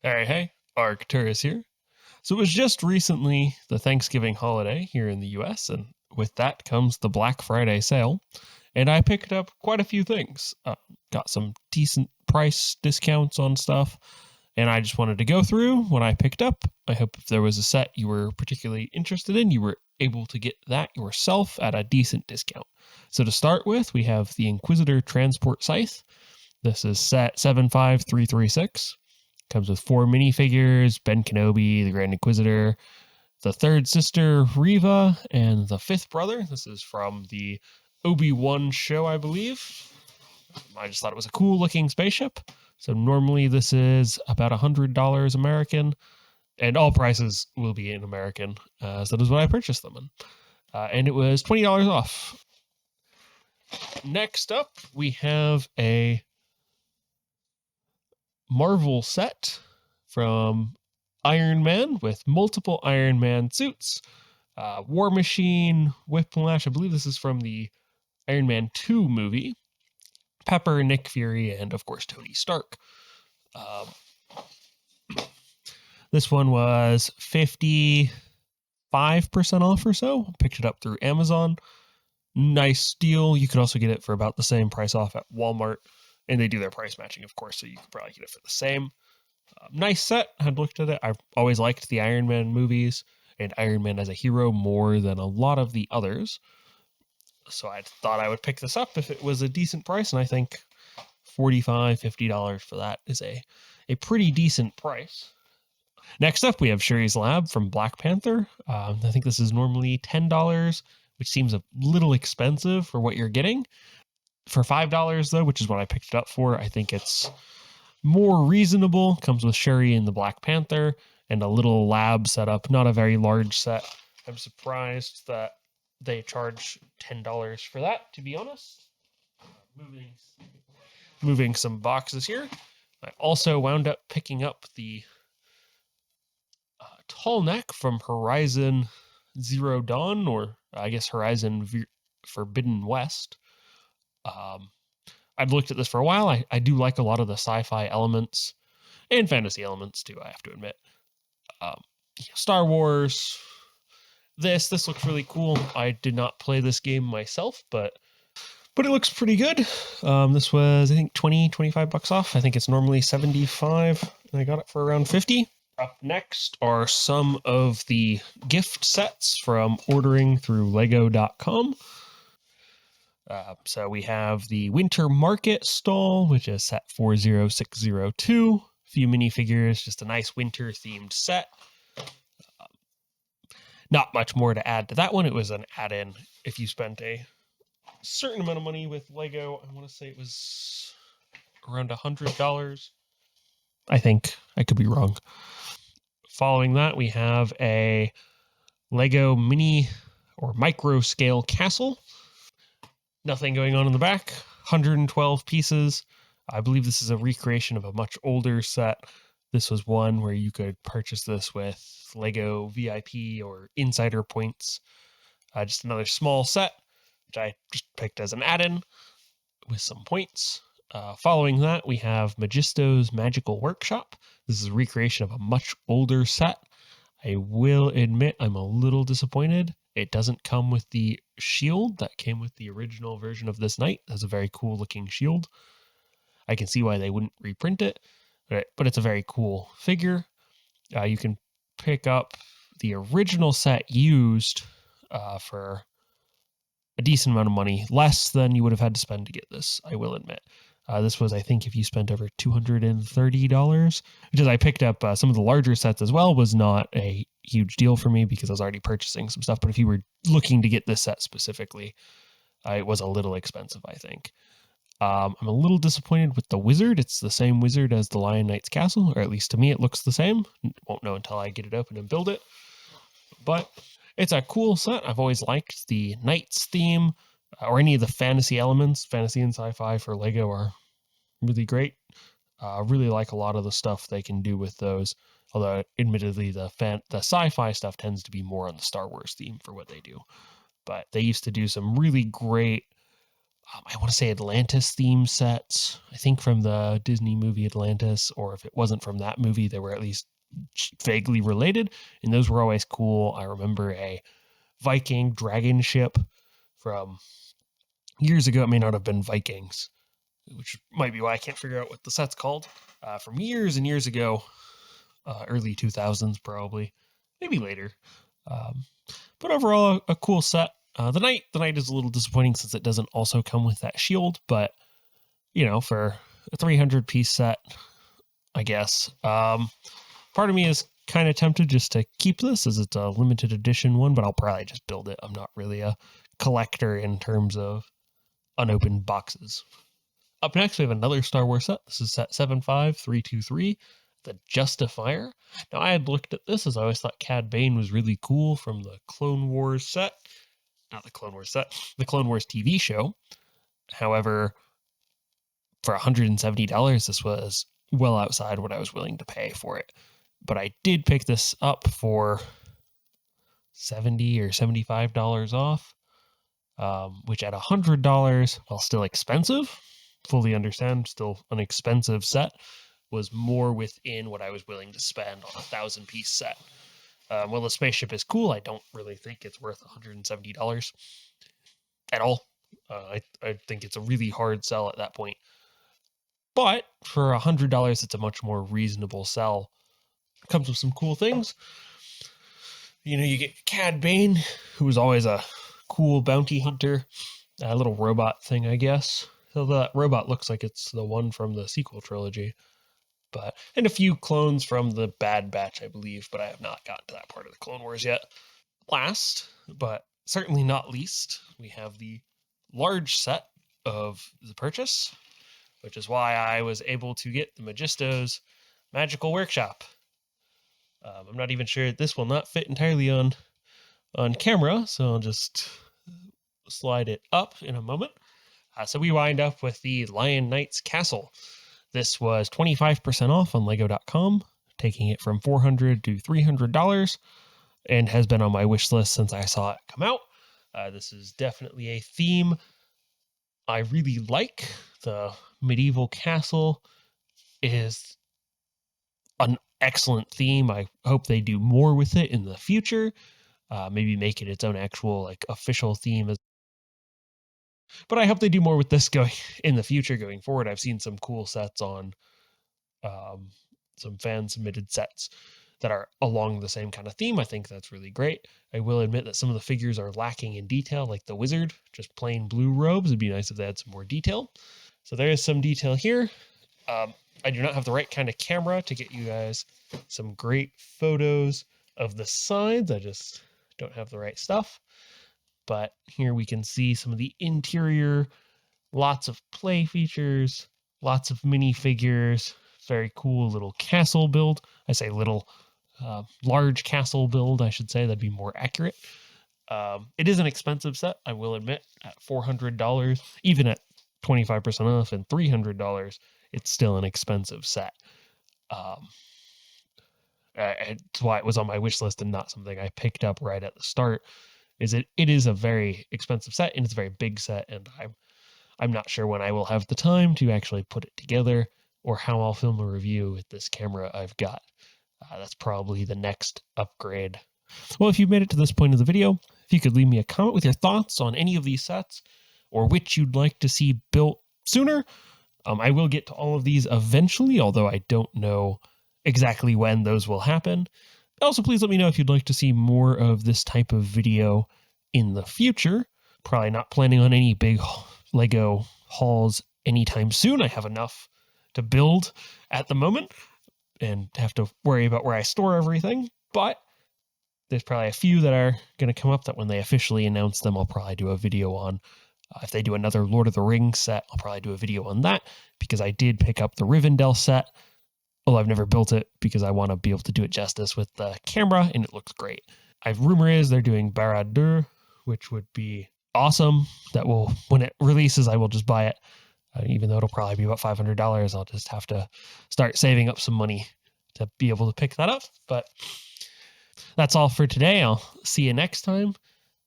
Hey, Arcturus here. So it was just recently the Thanksgiving holiday here in the US, and with that comes the Black Friday sale. And I picked up quite a few things. Got some decent price discounts on stuff, and I just wanted to go through what I picked up. I hope if there was a set you were particularly interested in, you were able to get that yourself at a decent discount. So to start with, we have the Inquisitor Transport Scythe. This is set 75336. Comes with 4 minifigures: Ben Kenobi, the Grand Inquisitor, the third sister, Reva, and the fifth brother. This is from the Obi-Wan show, I believe. I just thought it was a cool looking spaceship. So normally this is about $100 American, and all prices will be in American. So that is what I purchased them in. And it was $20 off. Next up, we have a Marvel set from Iron Man with multiple Iron Man suits. War Machine, Whiplash, I believe this is from the Iron Man 2 movie. Pepper, Nick Fury, and of course Tony Stark. This one was 55% off or so. Picked it up through Amazon. Nice deal. You could also get it for about the same price off at Walmart. And they do their price matching, of course, so you could probably get it for the same. Nice set. I'd looked at it. I've always liked the Iron Man movies and Iron Man as a hero more than a lot of the others. So I thought I would pick this up if it was a decent price, and I think $45, $50 for that is a pretty decent price. Next up, we have Shuri's Lab from Black Panther. I think this is normally $10, which seems a little expensive for what you're getting. For $5, though, which is what I picked it up for, I think it's more reasonable. Comes with Shuri and the Black Panther and a little lab setup. Not a very large set. I'm surprised that they charge $10 for that, to be honest. Moving some boxes here. I also wound up picking up the tall neck from Horizon Zero Dawn, or I guess Horizon Forbidden West. I've looked at this for a while. I do like a lot of the sci-fi elements and fantasy elements too, I have to admit. Star Wars. This looks really cool. I did not play this game myself, but it looks pretty good. This was, I think, $25 off. I think it's normally $75, and I got it for around $50. Up next are some of the gift sets from ordering through Lego.com. So we have the Winter Market stall, which is set 40602. A few minifigures, just a nice winter-themed set. Not much more to add to that one. It was an add-in if you spent a certain amount of money with Lego. I want to say it was around $100. I think. I could be wrong. Following that, we have a Lego mini or micro scale castle. Nothing going on in the back. 112 pieces. I believe this is a recreation of a much older set. This was one where you could purchase this with Lego VIP or Insider points. Just another small set, which I just picked as an add-in with some points. Following that, we have Magisto's Magical Workshop. This is a recreation of a much older set. I will admit I'm a little disappointed. It doesn't come with the shield that came with the original version of this knight. That's a very cool looking shield. I can see why they wouldn't reprint it, but it's a very cool figure. You can pick up the original set used for a decent amount of money, less than you would have had to spend to get this, I will admit. This was, I think, if you spent over $230, which is I picked up some of the larger sets as well, was not a huge deal for me because I was already purchasing some stuff. But if you were looking to get this set specifically, it was a little expensive, I think. I'm a little disappointed with the wizard. It's the same wizard as the Lion Knight's castle, or at least to me it looks the same. Won't know until I get it open and build it. But it's a cool set. I've always liked the Knights theme, or any of the fantasy elements. Fantasy and sci-fi for Lego are really great. Really like a lot of the stuff they can do with those. Although, admittedly, the sci-fi stuff tends to be more on the Star Wars theme for what they do. But they used to do some really great I want to say Atlantis theme sets, I think from the Disney movie Atlantis, or if it wasn't from that movie, they were at least vaguely related, and those were always cool. I remember a Viking dragon ship from years ago. It may not have been Vikings, which might be why I can't figure out what the set's called, from years and years ago, early 2000s probably, maybe later. But overall, a cool set. The knight is a little disappointing since it doesn't also come with that shield, but for a 300-piece set, I guess. Part of me is kind of tempted just to keep this as it's a limited edition one, but I'll probably just build it. I'm not really a collector in terms of unopened boxes. Up next, we have another Star Wars set. This is set 75323, the Justifier. Now, I had looked at this as I always thought Cad Bane was really cool from the Clone Wars set. Not the Clone Wars set, the Clone Wars TV show. However, for $170, this was well outside what I was willing to pay for it. But I did pick this up for $70 or $75 off, which at $100, while still expensive, fully understand, still an expensive set, was more within what I was willing to spend on a 1,000-piece set. Well, the spaceship is cool. I don't really think it's worth $170 at all. I think it's a really hard sell at that point. But for $100, it's a much more reasonable sell. It comes with some cool things. You get Cad Bane, who was always a cool bounty hunter, a little robot thing, I guess. So that robot looks like it's the one from the sequel trilogy. And a few clones from the Bad Batch, I believe, but I have not gotten to that part of the Clone Wars yet. Last, but certainly not least, we have the large set of the purchase, which is why I was able to get the Magisto's Magical Workshop. I'm not even sure this will not fit entirely on camera, so I'll just slide it up in a moment. So we wind up with the Lion Knight's Castle. This was 25% off on Lego.com, taking it from $400 to $300, and has been on my wish list since I saw it come out. This is definitely a theme I really like. The medieval castle is an excellent theme. I hope they do more with it in the future. Maybe make it its own actual official theme. But I hope they do more with this going in the future going forward. I've seen some cool sets on some fan submitted sets that are along the same kind of theme. I think that's really great. I will admit that some of the figures are lacking in detail, like the wizard, just plain blue robes. It'd be nice if they had some more detail. So there is some detail here. I do not have the right kind of camera to get you guys some great photos of the sides. I just don't have the right stuff. But here we can see some of the interior, lots of play features, lots of minifigures, very cool little castle build. I say little, large castle build, I should say. That'd be more accurate. It is an expensive set, I will admit, at $400, even at 25% off and $300, it's still an expensive set. That's why it was on my wish list and not something I picked up right at the start. It is a very expensive set, and it's a very big set, and I'm not sure when I will have the time to actually put it together or how I'll film a review with this camera I've got. That's probably the next upgrade. Well, if you've made it to this point of the video, if you could leave me a comment with your thoughts on any of these sets or which you'd like to see built sooner. I will get to all of these eventually, although I don't know exactly when those will happen. Also, please let me know if you'd like to see more of this type of video in the future. Probably not planning on any big Lego hauls anytime soon. I have enough to build at the moment and have to worry about where I store everything. But there's probably a few that are going to come up that when they officially announce them, I'll probably do a video on. If they do another Lord of the Rings set, I'll probably do a video on that because I did pick up the Rivendell set. Well, I've never built it because I want to be able to do it justice with the camera, and it looks great. Rumor is they're doing Barad-dûr, which would be awesome. That will, when it releases, I will just buy it. Even though it'll probably be about $500, I'll just have to start saving up some money to be able to pick that up. But that's all for today. I'll see you next time.